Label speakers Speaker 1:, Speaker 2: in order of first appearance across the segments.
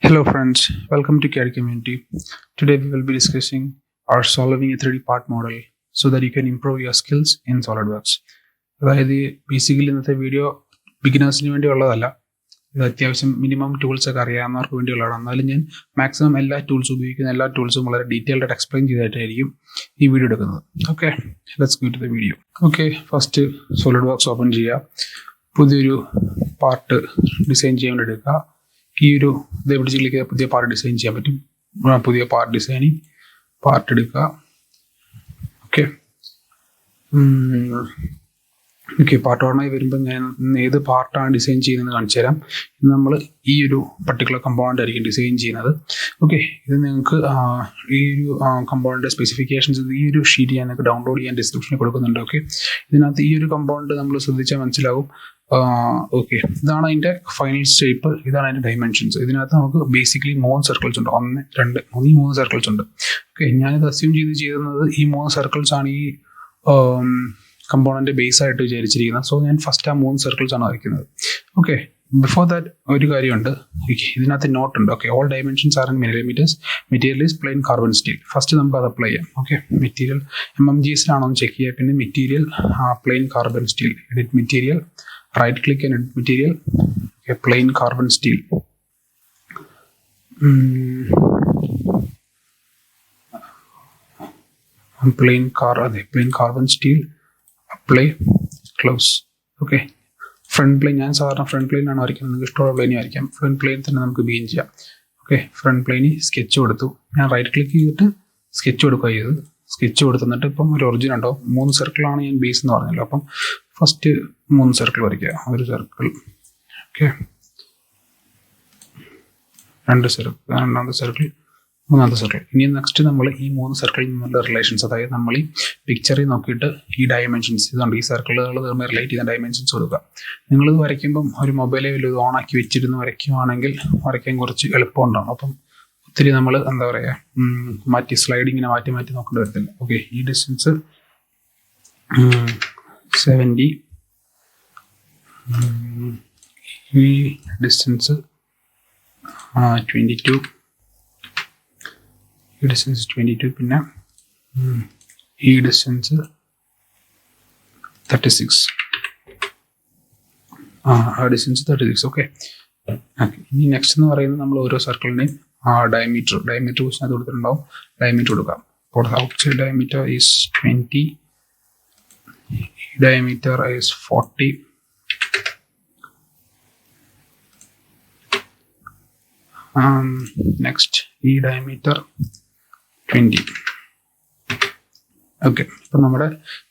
Speaker 1: Hello friends, welcome to CAD community. Today we will be discussing or solving a 3D part model so that you can improve your skills in Solidworks. അതായത് basically ഇന്നത്തെ video ബിഗിനേഴ്സിന് വേണ്ടിയുള്ളതല്ല. ഇത് അത്യാവശ്യം minimum tools ഒക്കെ അറിയാവുന്നവർക്ക് വേണ്ടിയുള്ളതാണ്. എന്നാലും ഞാൻ maximum എല്ലാ ടൂൾസും ഉപയോഗിക്കുന്ന എല്ലാ ടൂൾസും വളരെ ഡീറ്റെയിൽഡ് ആയിട്ട് എക്സ്പ്ലെയിൻ ചെയ്തിട്ടായിരിക്കും ഈ വീഡിയോ എടുക്കുന്നത്. Okay, let's go to the video. Okay, first solid open ചെയ്യുക. പുതിയൊരു പാർട്ട് ഡിസൈൻ ചെയ്യാൻ വേണ്ടി എടുക്കുക. ഈ ഒരു ഇത് പിടിച്ച് ക്ലിക്ക് ചെയ്താൽ പുതിയ പാർട്ട് ഡിസൈൻ ചെയ്യാൻ പറ്റും. പുതിയ പാർട്ട് ഡിസൈനിങ് പാർട്ട് എടുക്കുക. ഓക്കെ ഓക്കെ പാർട്ട് ഓണായി വരുമ്പോൾ ഞാൻ ഏത് പാർട്ടാണ് ഡിസൈൻ ചെയ്യുന്നത് കാണിച്ചു തരാം. ഇത് നമ്മൾ ഈ ഒരു പർട്ടിക്കുലർ കമ്പോണൻ്റ് ആയിരിക്കും ഡിസൈൻ ചെയ്യുന്നത്. ഓക്കെ, ഇത് നിങ്ങൾക്ക് ഈ ഒരു കമ്പോണൻ്റ് സ്പെസിഫിക്കേഷൻസ് ഈ ഒരു ഷീറ്റ് ഞാൻ നിങ്ങൾക്ക് ഡൗൺലോഡ് ചെയ്യാൻ ഡിസ്ക്രിപ്ഷനിൽ കൊടുക്കുന്നുണ്ട്. ഓക്കെ, ഇതിനകത്ത് ഈ ഒരു കമ്പോണൻ്റ് നമ്മൾ ശ്രദ്ധിച്ചാൽ മനസ്സിലാവും. ഓക്കെ, ഇതാണ് അതിൻ്റെ ഫൈനൽ ഷേപ്പ്, ഇതാണ് അതിൻ്റെ ഡൈമെൻഷൻസ്. ഇതിനകത്ത് നമുക്ക് ബേസിക്കലി 3 സർക്കിൾസ് ഉണ്ട്. 1, 2, 3 സർക്കിൾസ് ഉണ്ട്. ഓക്കെ, ഞാനിത് അസ്യൂം ചെയ്യുന്നത് ഈ 3 സർക്കിൾസ് ആണ് ഈ കമ്പോണൻ്റ് ബേസ് ആയിട്ട് വിചാരിച്ചിരിക്കുന്നത്. സോ ഞാൻ ഫസ്റ്റ് ആ 3 സർക്കിൾസ് ആണ് വരയ്ക്കുന്നത്. ഓക്കെ, ബിഫോർ ദാറ്റ് ഒരു കാര്യമുണ്ട്. ഇതിനകത്ത് നോട്ട് ഉണ്ട്. Okay, all dimensions are in millimetres. Material is plain carbon steel. First നമുക്ക് അത് അപ്ലൈ ചെയ്യാം. ഓക്കെ, മെറ്റീരിയൽ MMGS-ലാണോ എന്ന് ചെക്ക് ചെയ്യുക. പിന്നെ material plain carbon steel. Edit material, right click and edit material. Okay, plain carbon steel. Plain carbon steel. Apply, close. Okay, front plane ഞാൻ സാധാരണ front plane ആണ് വരയ്ക്കുന്നത്. നിങ്ങൾക്ക് ഇഷ്ടമുള്ള പ്ലെയിൻ വരയ്ക്കാം. ഫ്രണ്ട് പ്ലെയിൻ തന്നെ നമുക്ക് ബീൻ ചെയ്യാം. ഓക്കെ, ഫ്രണ്ട് പ്ലെയിനിൽ സ്കെച്ച് കൊടുത്തു. ഞാൻ റൈറ്റ് ക്ലിക്ക് ചെയ്തിട്ട് സ്കെച്ച് കൊടുക്കുക ചെയ്തത്. സ്കെച്ച് കൊടുത്തിട്ട് ഇപ്പം ഒരു ഒറിജിൻ ഉണ്ടോ. 3 സർക്കിളാണ് ഞാൻ ബേസ് എന്ന് പറഞ്ഞല്ലോ. അപ്പം ഫസ്റ്റ് 3 സർക്കിൾ വരയ്ക്കുക. ഒരു സർക്കിൾ. ഓക്കെ, 2 സർക്കിൾ, രണ്ടാമത്തെ സർക്കിൾ, മൂന്നാമത്തെ സർക്കിൾ. ഇനി നെക്സ്റ്റ് നമ്മൾ ഈ 3 സർക്കിളിൽ നിന്നുള്ള റിലേഷൻസ്, അതായത് നമ്മൾ ഈ പിക്ചറിൽ നോക്കിയിട്ട് ഈ ഡയമെൻഷൻസ് ഇതുണ്ട്, ഈ സർക്കിളുകൾ തമ്മിൽ റിലേറ്റ് ചെയ്യുന്ന ഡയമെൻഷൻസ് കൊടുക്കുക. നിങ്ങളിത് വരയ്ക്കുമ്പം ഒരു മൊബൈലിൽ ഇത് ഓണാക്കി വെച്ചിരുന്ന് വരയ്ക്കുവാണെങ്കിൽ വരയ്ക്കാൻ കുറച്ച് എളുപ്പമുണ്ടാകും. അപ്പം ഒത്തിരി നമ്മൾ എന്താ പറയുക മാറ്റി സ്ലൈഡിങ്ങിനെ മാറ്റി നോക്കേണ്ടി വരത്തില്ല. ഓക്കെ, ഈ ഡിസ്റ്റൻസ് 70, ഈ ഡിസ്റ്റൻസ് 22, ഈ ഡിസ്റ്റൻസ് 22, പിന്നെ ഈ ഡിസ്റ്റൻസ് 36, ആ ഡിസ്റ്റൻസ് 36. ഓക്കെ, ഇനി നെക്സ്റ്റ് എന്ന് പറയുന്നത് നമ്മൾ ഓരോ സർക്കിളിൻ്റെയും ഡയമീറ്റർ ക്വസ്റ്റിനകത്ത് കൊടുത്തിട്ടുണ്ടാവും. ഡയമീറ്റർ കൊടുക്കാം. അപ്പോൾ outside diameter is 20, diameter is 40, next ഈ diameter 20. ഓക്കെ, ഇപ്പം നമ്മുടെ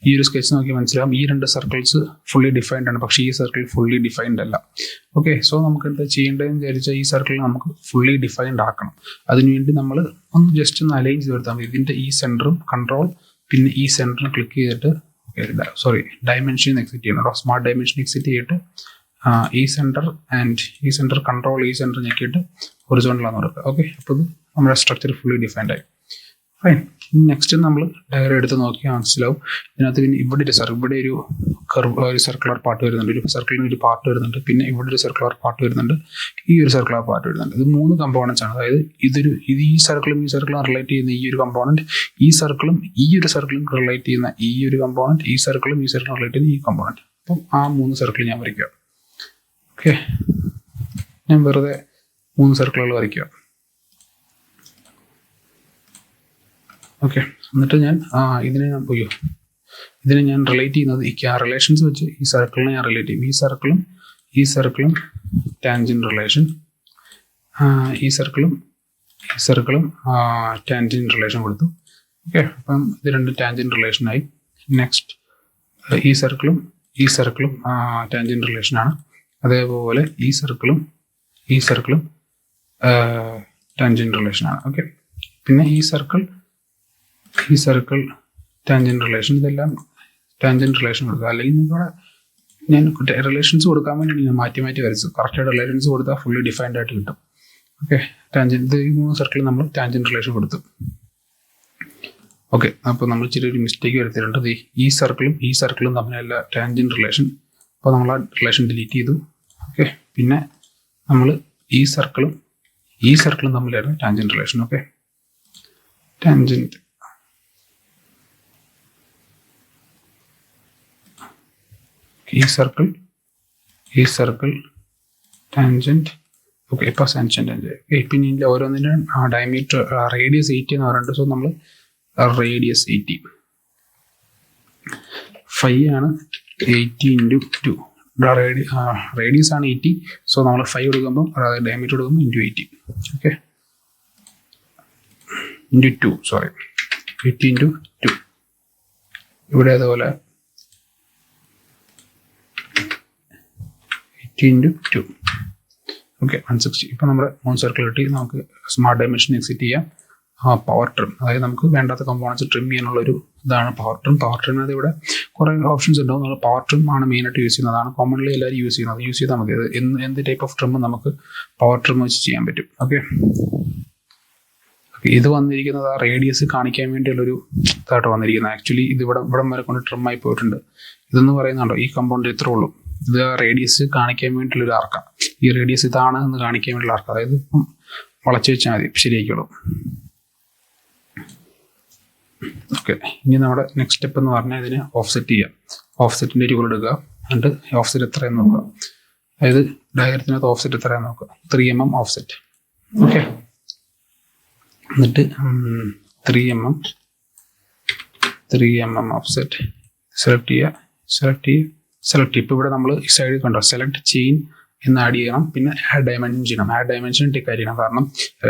Speaker 1: ഈ ഒരു സ്കെച്ച് നോക്കി മനസ്സിലാവും ഈ 2 സർക്കിൾസ് ഫുള്ളി ഡിഫൈൻഡ് ആണ്. പക്ഷേ ഈ സർക്കിൾ ഫുള്ളി ഡിഫൈൻഡ് അല്ല. ഓക്കെ, സോ നമുക്ക് എന്താ ചെയ്യേണ്ടതെന്ന് വിചാരിച്ചാൽ ഈ സർക്കിൾ നമുക്ക് ഫുള്ളി ഡിഫൈൻഡ് ആക്കണം. അതിനുവേണ്ടി നമ്മൾ ജസ്റ്റ് ഒന്ന് അലൈൻ ചെയ്ത് കൊടുത്താൽ മതി. ഇതിൻ്റെ ഈ സെൻറ്ററും കൺട്രോൾ പിന്നെ ഈ സെൻറ്ററും ക്ലിക്ക് ചെയ്തിട്ട് ഡയമെൻഷൻ എക്സിറ്റ് ചെയ്യണം. സ്മാർട്ട് ഡയമെൻഷൻ എക്സിറ്റ് ചെയ്തിട്ട് ഈ സെൻറ്റർ ആൻഡ് ഈ സെൻറ്റർ കൺട്രോൾ ഈ സെൻറ്റർ ഞെക്കിയിട്ട് ഹൊറിസോണ്ടലാന്ന് കൊടുക്കുക. ഓക്കെ, അപ്പോൾ ഇത് നമ്മുടെ സ്ട്രക്ചർ ഫുള്ളി ഡിഫൈൻഡ് ആയി. ഫൈൻ. നെക്സ്റ്റ് നമ്മൾ ഡയറി എടുത്ത് നോക്കിയാൽ മനസ്സിലാവും. ഇതിനകത്ത് പിന്നെ ഇവിടെ ഒരു സർക്കുലർ പാർട്ട് വരുന്നുണ്ട്. ഒരു സർക്കിളിന് ഒരു പാർട്ട് വരുന്നുണ്ട്. പിന്നെ ഇവിടെ ഒരു സർക്കുലർ പാർട്ട് വരുന്നുണ്ട്. ഈ ഒരു സർക്കുലർ പാർട്ട് വരുന്നുണ്ട്. ഇത് 3 കമ്പോണൻസ് ആണ്. അതായത് ഈ സർക്കിളും റിലേറ്റ് ചെയ്യുന്ന ഈ ഒരു കമ്പോണന്റ്, ഈ സർക്കിളും ഈ ഒരു സർക്കിളും റിലേറ്റ് ചെയ്യുന്ന ഈ ഒരു കമ്പോണന്റ്, ഈ സർക്കിളും റിലേറ്റ് ചെയ്യുന്ന ഈ കമ്പോണന്റ്. അപ്പം ആ 3 സർക്കിൾ ഞാൻ വരയ്ക്കുക. ഓക്കെ, ഞാൻ വെറുതെ 3 സർക്കിളുകൾ വരയ്ക്കുക. ഓക്കെ, എന്നിട്ട് ഞാൻ ഇതിനെ ഞാൻ റിലേറ്റ് ചെയ്യുന്നത് ഈ റിലേഷൻസ് വെച്ച് ഈ സർക്കിളിനെ ഞാൻ റിലേറ്റ് ചെയ്യും. ഈ സർക്കിളും ടാൻജന്റ് റിലേഷൻ, ഈ സർക്കിളും ടാൻജന്റ് റിലേഷൻ കൊടുത്തു. ഓക്കെ, അപ്പം ഇത് 2 ടാൻജന്റ് റിലേഷനായി. നെക്സ്റ്റ് ഈ സർക്കിളും ടാൻജന്റ് റിലേഷനാണ്. അതേപോലെ ഈ സർക്കിളും ടാൻജന്റ് റിലേഷനാണ്. ഓക്കെ, പിന്നെ ഈ സർക്കിൾ ടാൻജന്റ് റിലേഷൻ, ഇതെല്ലാം ടാൻജന്റ് റിലേഷൻ കൊടുക്കുക. അല്ലെങ്കിൽ നിങ്ങളുടെ ഞാൻ റിലേഷൻസ് കൊടുക്കാൻ വേണ്ടി ഞാൻ മാറ്റി വരച്ചു. കറക്റ്റായിട്ട് റിലേഷൻസ് കൊടുത്താൽ ഫുള്ളി ഡിഫൈൻഡ് ആയിട്ട് കിട്ടും. ഓക്കെ, ടാൻജന്റ് ഈ 3 സർക്കിൾ നമ്മൾ ടാൻജന്റ് റിലേഷൻ കൊടുത്തു. ഓക്കെ, അപ്പോൾ നമ്മൾ ചെറിയൊരു മിസ്റ്റേക്ക് വരുത്തിയിട്ടുണ്ട്. ഈ സർക്കിളും തമ്മിലല്ല ടാൻജന്റ് റിലേഷൻ. അപ്പോൾ നമ്മൾ ആ റിലേഷൻ ഡിലീറ്റ് ചെയ്തു. ഓക്കെ, പിന്നെ നമ്മൾ ഈ സർക്കിളും ഈ സർക്കിളും തമ്മിലായിരുന്നു ടാൻജന്റ് റിലേഷൻ. ഓക്കെ, ടാൻജന്റ് ഈ സർക്കിൾ ടാൻജന്റ്. ഓക്കെ, ഇപ്പോൾ ടാൻജന്റ്. പിന്നെ ഇതിൻ്റെ ഓരോന്നിൻ്റെ ഡയമീറ്റർ റേഡിയസ് 80 എന്ന് പറയുന്നുണ്ട്. സോ നമ്മൾ റേഡിയസ് 80 5 ആണ്. 80 × 2 റേഡിയസ് ആണ് 80. സോ നമ്മൾ 5 കൊടുക്കുമ്പോൾ ഡയമീറ്റർ കൊടുക്കുമ്പോൾ × 80. Okay, × 2 sorry 80 × 2. ഇവിടെ അതുപോലെ 80 × 2. ഓക്കെ, 160. ഇപ്പം നമ്മുടെ 3 സർക്കിൾ കിട്ടി. നമുക്ക് സ്മാർട്ട് ഡയമെൻഷൻ എക്സിറ്റ് ചെയ്യാം. പവർ ട്രിം, അതായത് നമുക്ക് വേണ്ടാത്ത കമ്പോണൻസ് ട്രിം ചെയ്യാനുള്ളൊരു ഇതാണ് പവർ ട്രിം. പവർ ട്രിമിനകത്ത് ഇവിടെ കുറേ ഓപ്ഷൻസ് ഉണ്ടാവും. നമ്മൾ പവർ ട്രിം ആണ് മെയിനായിട്ട് യൂസ് ചെയ്യുന്നത്. അതാണ് കോമൺലി എല്ലാവരും യൂസ് ചെയ്യുന്നത്. യൂസ് ചെയ്താൽ മതി. അത് എന്ത് ടൈപ്പ് ഓഫ് ട്രിം നമുക്ക് പവർ ട്രിം വെച്ച് ചെയ്യാൻ പറ്റും. ഓക്കെ, ഇത് വന്നിരിക്കുന്നത് ആ റേഡിയസ് കാണിക്കാൻ വേണ്ടിയുള്ളൊരു ഇതായിട്ട് വന്നിരിക്കുന്നത്. ആക്ച്വലി ഇത് ഇവിടം വരെ കൊണ്ട് ട്രിമ്മായി പോയിട്ടുണ്ട്. ഇതെന്ന് പറയുന്നുണ്ടോ, ഈ കമ്പൗണ്ട് ഇത്രേ ഉള്ളൂ. ഇത് റേഡിയസ് കാണിക്കാൻ വേണ്ടിയുള്ളൊരു ആർക്കാണ്. ഈ റേഡിയസ് ഇതാണ് എന്ന് കാണിക്കാൻ വേണ്ടിയുള്ള ആർക്ക്. അതായത് ഇപ്പം വളച്ചു വെച്ചാൽ മതി, ശരിയായിക്കോളൂ. ഓക്കെ, ഇനി നമ്മുടെ നെക്സ്റ്റ് സ്റ്റെപ്പ് എന്ന് പറഞ്ഞാൽ ഇതിനെ ഓഫ്സെറ്റ് ചെയ്യാം. ഓഫ്സെറ്റിൻ്റെ രൂപ എടുക്കുക. എന്നിട്ട് ഓഫ്സെറ്റ് എത്രയെന്ന് നോക്കുക. അതായത് ഡയഗ്രത്തിനകത്ത് ഓഫ്സെറ്റ് എത്രയാണെന്ന് നോക്കുക. 3 mm ഓഫ്സെറ്റ്. ഓക്കെ, എന്നിട്ട് 3 mm ഓഫ്സെറ്റ് സെലക്ട് ചെയ്യുക. ഇപ്പോൾ ഇവിടെ നമ്മൾ ഈ സൈഡിൽ കണ്ടോ, സെലക്ട് ചെയിൻ എന്ന് ആഡ് ചെയ്യണം. പിന്നെ ആഡ് ഡയമെൻഷൻ ചെയ്യണം. ആഡ് ഡയമെൻഷൻ ടിക്ക് ചെയ്യണം. കാരണം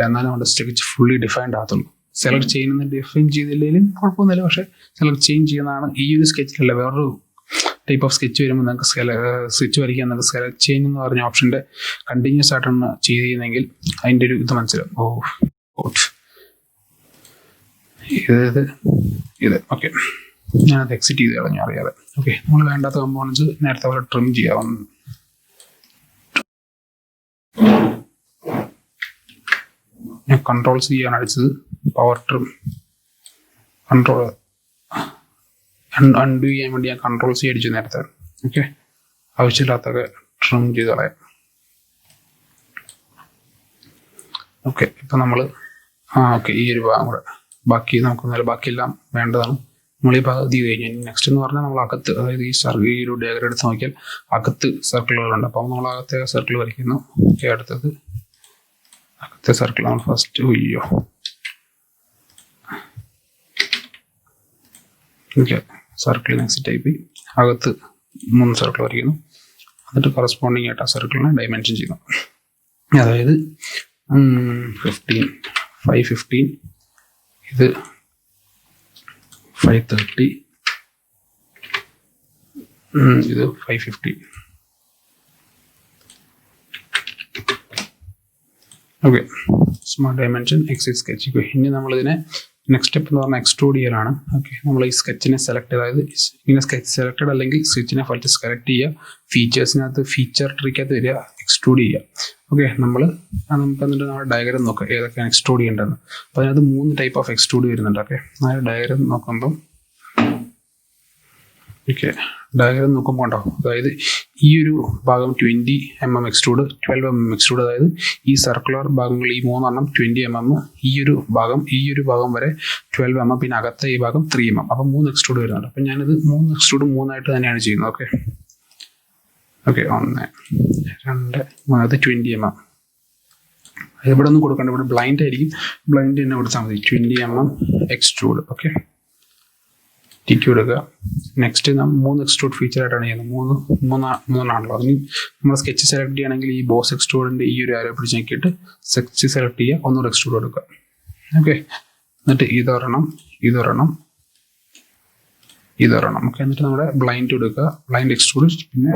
Speaker 1: എന്നാലും നമ്മുടെ സ്കെച്ച് ഫുള്ളി ഡിഫൈൻഡ് ആകത്തുള്ളൂ. സെലക്ട് ചെയിൻ എന്ന് ഡിഫൈൻ ചെയ്തില്ലെങ്കിലും കുഴപ്പമൊന്നുമില്ല. പക്ഷേ സെലക്ട് ചെയിൻ ചെയ്യുന്നതാണ് ഈ ഒരു സ്കെച്ചിലല്ല. വേറൊരു ടൈപ്പ് ഓഫ് സ്കെച്ച് വരുമ്പോൾ നിങ്ങൾക്ക് സ്കെച്ച് വരയ്ക്കാൻ നിങ്ങൾക്ക് സെലക്ട് ചെയിൻ എന്ന് പറഞ്ഞ ഓപ്ഷൻ്റെ കണ്ടിന്യൂസ് ആയിട്ടാണ് ചെയ്യുന്നതെങ്കിൽ അതിൻ്റെ ഒരു ഇത് മനസ്സിലാവും. ഇത് ഓക്കെ, ഞാനത് എക്സിറ്റ് ചെയ്ത് കളഞ്ഞു അറിയാതെ. ഓക്കെ, നമ്മൾ വേണ്ടാത്ത കമ്പോണൻസ് നേരത്തെ പോലെ ട്രിം ചെയ്യാവുന്ന. ഞാൻ കൺട്രോൾ C ആണ് അടിച്ചത്. പവർ ട്രിം കൺട്രോൾ അൺഡു ചെയ്യാൻ വേണ്ടി ഞാൻ കൺട്രോൾ C അടിച്ചു നേരത്തെ. ഓക്കെ, ആവശ്യമില്ലാത്തൊക്കെ ട്രിം ചെയ്ത് കളയാം. ഓക്കെ, ഇപ്പം നമ്മൾ ഓക്കെ ഈ ഒരു ഭാഗം കൂടെ ബാക്കി നമുക്ക് ബാക്കിയെല്ലാം വേണ്ടതാണ്. നമ്മൾ ഈ ഭാഗം ഇത് കഴിഞ്ഞു. നെക്സ്റ്റ് എന്ന് പറഞ്ഞാൽ നമ്മൾ അകത്ത്, അതായത് ഈ ഒരു ഡയഗ്രം എടുത്ത് നോക്കിയാൽ അകത്ത് സർക്കിളുകളുണ്ട്. അപ്പോൾ നമ്മൾ അകത്തെ സർക്കിൾ വരയ്ക്കുന്നു. ഓക്കെ, അടുത്തത് അകത്തെ സർക്കിൾ നമ്മൾ first okay circle next type അകത്ത് 3 സർക്കിൾ വരയ്ക്കുന്നു. എന്നിട്ട് കറസ്പോണ്ടിങ് ആയിട്ട് ആ സർക്കിളിനെ ഡയമെൻഷൻ ചെയ്യുന്നു. അതായത് 515 ഇത് 530 ഇത് 550. Okay, smart dimension exit sketch. ഇനി നമ്മളിതിനെ നെക്സ്റ്റ് സ്റ്റെപ്പ് എന്ന് പറഞ്ഞാൽ എക്സ്ട്രൂഡ് ചെയ്യലാണ്. ഓക്കെ, നമ്മൾ ഈ സ്കെച്ചിനെ സെലക്ട്, അതായത് ഇങ്ങനെ സ്കെച്ച് സെലക്റ്റഡ് അല്ലെങ്കിൽ സ്കെച്ചിനെ ഫസ്റ്റ് സെലക്ട് ചെയ്യുക. ഫീച്ചേഴ്സിനകത്ത് ഫീച്ചർ ട്രീക്കകത്ത് വരിക, എക്സ്ട്രൂഡ് ചെയ്യുക. ഓക്കെ, നമുക്ക് എന്നിട്ട് നമ്മുടെ ഡയഗ്രം നോക്കാം ഏതൊക്കെയാണ് എക്സ്ട്രൂഡ് ചെയ്യേണ്ടതെന്ന്. അപ്പോൾ അതിനകത്ത് 3 ടൈപ്പ് ഓഫ് എക്സ്ട്രൂഡ് വരുന്നുണ്ട്. ഓക്കെ, ആ ഡയഗ്രം നോക്കുമ്പം ഡയഗ്രം നോക്കുമ്പോൾ ഉണ്ടാവും. അതായത് ഈ ഒരു ഭാഗം 20 mm എക്സ്ട്രൂഡ്, 12 mm എക്സ്ട്രൂഡ്. അതായത് ഈ സർക്കുലർ ഭാഗങ്ങൾ ഈ 3 20 mm, ഈ ഒരു ഭാഗം വരെ 12 mm, പിന്നെ അകത്തെ ഈ ഭാഗം 3 mm. അപ്പം 3 എക്സ്ട്രൂഡ് വരുന്നുണ്ട്. അപ്പം ഞാനിത് 3 എക്സ്ട്രൂഡ് 3 ആയിട്ട് തന്നെയാണ് ചെയ്യുന്നത്. ഓക്കെ, 1 2 3 അത് 20 mm. ഇവിടെ ഒന്നും കൊടുക്കണ്ട, ഇവിടെ ബ്ലൈൻഡ് ആയിരിക്കും. ബ്ലൈൻഡ് തന്നെ കൊടുത്താൽ മതി. 20 mm എക്സ്ട്രൂഡ്. ഓക്കെ, ടിക്ക് കൊടുക്കുക. നെക്സ്റ്റ് 3 എക്സ്ട്രൂഡ് ഫീച്ചർ ആയിട്ടാണ് ചെയ്യുന്നത്. മൂന്നാണല്ലോ. അതിന് നമ്മൾ സ്കെച്ച് സെലക്ട് ചെയ്യുകയാണെങ്കിൽ ഈ ബോസ് എക്സ്ട്രൂഡിൻ്റെ ഈ ഒരു ആരോ പിടിച്ച് നോക്കിയിട്ട് സ്കെച്ച് സെലക്ട് ചെയ്യുക, ഒന്നുകൂടെ എക്സ്ട്രൂഡ് കൊടുക്കുക. ഓക്കെ, എന്നിട്ട് ഇതൊരെണ്ണം. ഓക്കെ, എന്നിട്ട് നമ്മുടെ ബ്ലൈൻഡ് കൊടുക്കുക. Blind extrude. പിന്നെ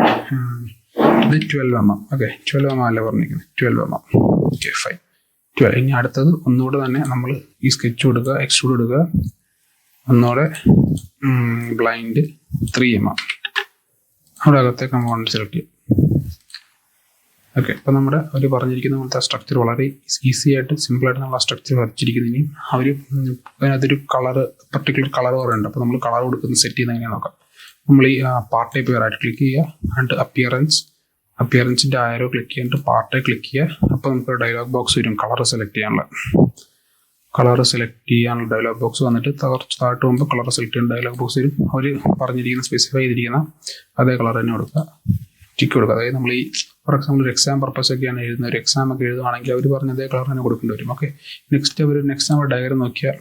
Speaker 1: ഇത് 12 mm. ഓക്കെ, 12 mm അല്ലേ പറഞ്ഞിരിക്കുന്നത്. 12 mm. Okay, fine. 12. ഇനി അടുത്തത് ഒന്നുകൂടെ തന്നെ നമ്മൾ ഈ സ്കെച്ച് കൊടുക്കുക, എക്സ്ട്രൂഡ് കൊടുക്കുക. ഒന്നുകൂടെ ബ്ലൈൻഡ് 3 mm. അവിടെ അകത്തെ കമ്പോണന്റ് സെലക്ട് ചെയ്യും. ഓക്കെ, അപ്പോൾ നമ്മുടെ അവർ പറഞ്ഞിരിക്കുന്ന പോലത്തെ സ്ട്രക്ചർ വളരെ ഈസി ആയിട്ട് സിമ്പിളായിട്ട് നമ്മൾ ആ സ്ട്രക്ചർ വരച്ചിരിക്കുന്നതിനും അവർ അതിനകത്തൊരു പർട്ടിക്കുലർ കളർ പറയുന്നുണ്ട്. അപ്പോൾ നമ്മൾ കളർ കൊടുക്കുന്ന സെറ്റ് ചെയ്യുന്ന എങ്ങനെയാണ് നോക്കാം. നമ്മൾ ഈ പാർട്ട് ടൈപ്പ് റൈറ്റ് ക്ലിക്ക് ചെയ്യുക. ആൻഡ് അപ്പിയറൻസ് അപ്പിയറൻസിൻ്റെ ആരോ ക്ലിക്ക് ചെയ്തിട്ട് പാർട്ടേ ക്ലിക്ക് ചെയ്യുക. അപ്പോൾ നമുക്ക് ഡയലോഗ് ബോക്സ് വരും കളർ സെലക്ട് ചെയ്യാനുള്ള ഡയലോഗ് ബോക്സ് വന്നിട്ട് താഴോട്ട് പോകുമ്പോൾ കളർ സെലക്ട് ചെയ്യുന്ന ഡയലോഗ് ബോക്സ് വരും. അവർ പറഞ്ഞിരിക്കുന്ന സ്പെസിഫൈ ചെയ്തിരിക്കുന്ന അതേ കളർ തന്നെ കൊടുക്കുക, ടിക്ക് കൊടുക്കുക. അതായത് നമ്മൾ ഈ ഫോർ എക്സാമ്പിൾ ഒരു എക്സാം പർപ്പസ് ഒക്കെയാണ് എഴുതുന്നത്, ഒരു എക്സാം ഒക്കെ എഴുതുവാണെങ്കിൽ അവർ പറഞ്ഞ അതേ കളർ തന്നെ കൊടുക്കേണ്ടി വരും. ഓക്കെ, നെക്സ്റ്റ് നമ്മൾ ഡയഗ്രം നോക്കിയാൽ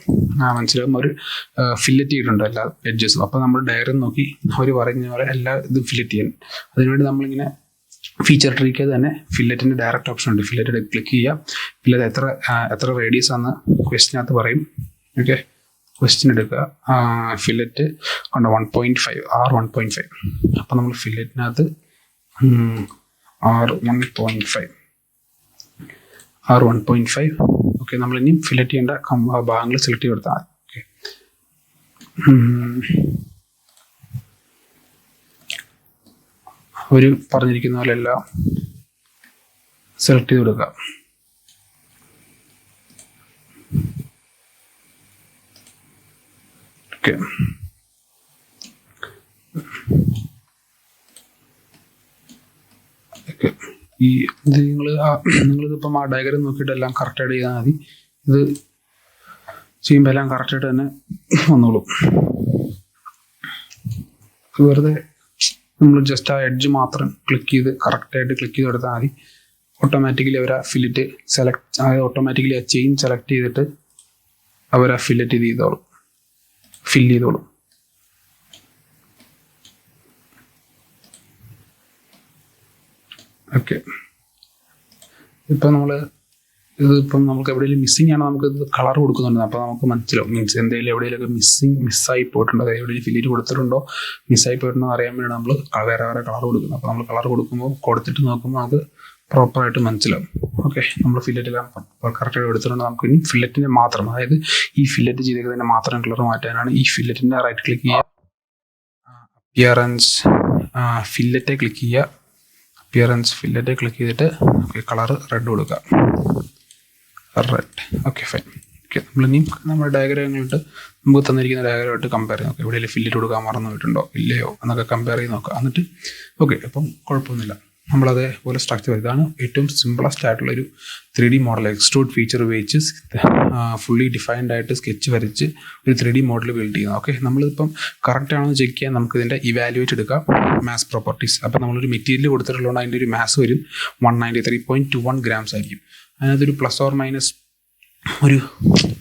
Speaker 1: മനസ്സിലാകും അവർ ഫില്ലറ്റ് ചെയ്തിട്ടുണ്ട് എല്ലാ എഡ്ജസും. അപ്പോൾ നമ്മൾ ഡയഗ്രം നോക്കി അവർ പറയുന്ന പോലെ എല്ലാ ഇതും ഫില്ലറ്റ് ചെയ്യാൻ. അതിനുവേണ്ടി നമ്മളിങ്ങനെ ഫീച്ചർ ട്രീക്ക് തന്നെ ഫില്ലറ്റിൻ്റെ ഡയറക്റ്റ് ഓപ്ഷൻ ഉണ്ട്. ഫില്ലറ്റ് ക്ലിക്ക് ചെയ്യുക. ഫില്ലറ്റ് എത്ര റേഡിയസ് ആണെന്ന് ക്വസ്റ്റിനകത്ത് പറയും. ഓക്കെ, ക്വസ്റ്റ്യൻ എടുക്കുക. ഫില്ലറ്റ് കൊണ്ട് 1.5 R1.5. അപ്പോൾ നമ്മൾ ഫില്ലറ്റിനകത്ത് R1.5 ഓക്കെ, നമ്മളിനി ഫില്ലറ്റ് ചെയ്യേണ്ട ഭാഗങ്ങൾ സെലക്ട് ചെയ്ത് കൊടുത്താൽ ഓക്കെ. അവർ പറഞ്ഞിരിക്കുന്ന പോലെ എല്ലാം സെലക്ട് ചെയ്ത് കൊടുക്കുക. ഓക്കെ, ഇത് നിങ്ങളിതിപ്പം ആ ഡയഗ്രം നോക്കിയിട്ട് എല്ലാം കറക്റ്റായിട്ട് ചെയ്താൽ മതി. ഇത് ചെയ്യുമ്പോൾ എല്ലാം കറക്റ്റായിട്ട് തന്നെ വന്നോളും. വെറുതെ നമ്മൾ ജസ്റ്റ് ആ എഡ്ജ് മാത്രം കറക്റ്റായിട്ട് ക്ലിക്ക് ചെയ്ത് കൊടുത്താൽ മതി. ഓട്ടോമാറ്റിക്കലി അവർ ആ ഫില്ലറ്റ് അതായത് ഓട്ടോമാറ്റിക്കലി ആ ചെയിൻ സെലക്ട് ചെയ്തിട്ട് അവർ ആ ഫില്ലറ്റ് ഫില്ല് ചെയ്തോളും. ഓക്കെ, ഇപ്പം നമുക്ക് എവിടെയെങ്കിലും മിസ്സിങ് ആണ്, നമുക്ക് ഇത് കളർ കൊടുക്കുന്നുണ്ട്. അപ്പോൾ നമുക്ക് മനസ്സിലാവും എന്തെങ്കിലും എവിടെയെങ്കിലൊക്കെ മിസ്സായി പോയിട്ടുണ്ടോ, അതായത് എവിടെയെങ്കിലും ഫില്ലിറ്റ് കൊടുത്തിട്ടുണ്ടോ, മിസ്സായി പോയിട്ടുണ്ടോ അറിയാൻ വേണ്ടി നമ്മൾ വേറെ കളർ കൊടുക്കുന്നത്. അപ്പോൾ നമ്മൾ കളർ കൊടുത്തിട്ട് നോക്കുമ്പോൾ നമുക്ക് പ്രോപ്പറായിട്ട് മനസ്സിലാവും. ഓക്കെ, നമ്മൾ ഫില്ലറ്റെല്ലാം കറക്റ്റായിട്ട് എടുത്തിട്ടുണ്ട്. നമുക്ക് ഇനി ഫില്ലറ്റിൻ്റെ മാത്രം, അതായത് ഈ ഫില്ലറ്റ് ചെയ്തതിൻ്റെ മാത്രം കളർ മാറ്റാനാണ് ഈ ഫില്ലറ്റിൻ്റെ റൈറ്റ് ക്ലിക്ക് ചെയ്യുക, അപ്പിയറൻസ് ഫില്ലറ്റെ ക്ലിക്ക് ചെയ്യുക. ഫില്ലറ്റെ ക്ലിക്ക് ചെയ്തിട്ട് ഓക്കെ കളർ റെഡ് കൊടുക്കുക, റെഡ്. Okay, fine. ഓക്കെ, നമ്മളിനി നമ്മുടെ ഡയഗ്രാമിലിട്ട് നമുക്ക് തന്നിരിക്കുന്ന ഡയഗ്രാമായിട്ട് കമ്പയർ ചെയ്യാം. ഓക്കെ, എവിടെയെങ്കിലും ഫില്ലറ്റ് കൊടുക്കാൻ മറന്നു പോയിട്ടുണ്ടോ ഇല്ലയോ എന്നൊക്കെ കമ്പയർ ചെയ്ത് നോക്കുക. എന്നിട്ട് ഓക്കെ, അപ്പം കുഴപ്പമൊന്നുമില്ല. നമ്മളതേപോലെ സ്ട്രക്ചർ, ഇതാണ് ഏറ്റവും സിമ്പിളസ്റ്റ് ആയിട്ടുള്ളൊരു 3D മോഡൽ. എക്സ്ട്രൂഡ് ഫീച്ചർ ഉപയോഗിച്ച് ഫുള്ളി ഡിഫൈൻഡ് ആയിട്ട് സ്കെച്ച് വരച്ച് ഒരു 3D മോഡൽ ബിൽഡ് ചെയ്യുന്നത്. ഓക്കെ, നമ്മളിപ്പം കറക്റ്റ് ആണോ എന്ന് ചെക്ക് ചെയ്യാൻ നമുക്ക് ഇതിൻ്റെ ഇവാലുവേറ്റ് എടുക്കാം, മാസ് പ്രോപ്പർട്ടീസ്. അപ്പോൾ നമ്മളൊരു മെറ്റീരിയൽ കൊടുത്തിട്ടുള്ളതുകൊണ്ട് അതിൻ്റെ ഒരു മാസ് വരും 193.21 grams ആയിരിക്കും. അതിനകത്തൊരു പ്ലസ് ഓർ മൈനസ് ഒരു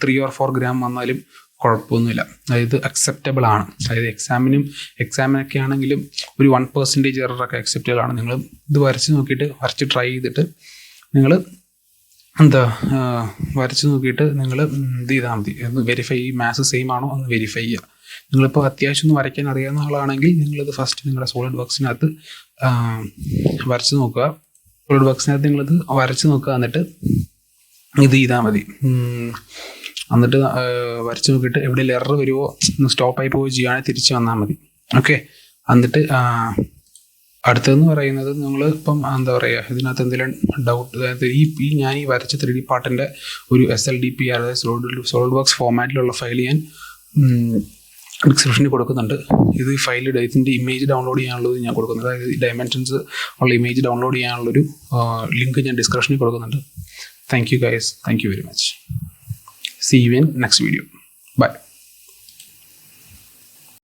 Speaker 1: 3 or 4 gram വന്നാലും കുഴപ്പമൊന്നുമില്ല, അതായത് അക്സെപ്റ്റബിൾ ആണ്. അതായത് എക്സാമിനൊക്കെ ആണെങ്കിലും ഒരു 1% എററൊക്കെ അക്സെപ്റ്റബിൾ ആണ്. നിങ്ങൾ ഇത് വരച്ച് ട്രൈ ചെയ്തിട്ട് നിങ്ങൾ വരച്ച് നോക്കിയിട്ട് നിങ്ങൾ ഇത് ചെയ്താൽ മതി, വെരിഫൈ ഈ മാത്സ് സെയിം ആണോ എന്ന് വെരിഫൈ ചെയ്യുക. നിങ്ങളിപ്പോൾ അത്യാവശ്യം ഒന്ന് വരയ്ക്കാൻ അറിയാവുന്ന ആളാണെങ്കിൽ നിങ്ങളിത് ഫസ്റ്റ് നിങ്ങളുടെ സോളിഡ് വർക്സിനകത്ത് വരച്ച് നോക്കുക. സോളിഡ് വർക്സിനകത്ത് നിങ്ങളിത് വരച്ച് നോക്കുക, എന്നിട്ട് ഇത് ചെയ്താൽ മതി. എന്നിട്ട് വരച്ച് നോക്കിയിട്ട് എവിടെയെങ്കിലും എറർ വരുമോ ഒന്ന് സ്റ്റോപ്പായി പോവുകയോ ചെയ്യുകയാണെങ്കിൽ തിരിച്ച് വന്നാൽ മതി. ഓക്കെ, എന്നിട്ട് അടുത്തതെന്ന് പറയുന്നത് നിങ്ങൾ ഇപ്പം എന്താ പറയുക, ഇതിനകത്ത് എന്തെങ്കിലും ഡൗട്ട്, അതായത് ഞാൻ ഈ വരച്ച 3D പാർട്ടിൻ്റെ ഒരു SLDP അതായത് സോളിഡ് വർക്സ് ഫോമാറ്റിലുള്ള ഫയൽ ഞാൻ ഡിസ്ക്രിപ്ഷനിൽ കൊടുക്കുന്നുണ്ട്. ഇത് ഇതിൻ്റെ ഇമേജ് ഡൗൺലോഡ് ചെയ്യാനുള്ളത് ഞാൻ കൊടുക്കുന്നുണ്ട്. അതായത് ഡയമെൻഷൻസ് ഉള്ള ഇമേജ് ഡൗൺലോഡ് ചെയ്യാനുള്ളൊരു ലിങ്ക് ഞാൻ ഡിസ്ക്രിപ്ഷനിൽ കൊടുക്കുന്നുണ്ട്. Thank you guys. Thank you very much. See you in next video. Bye.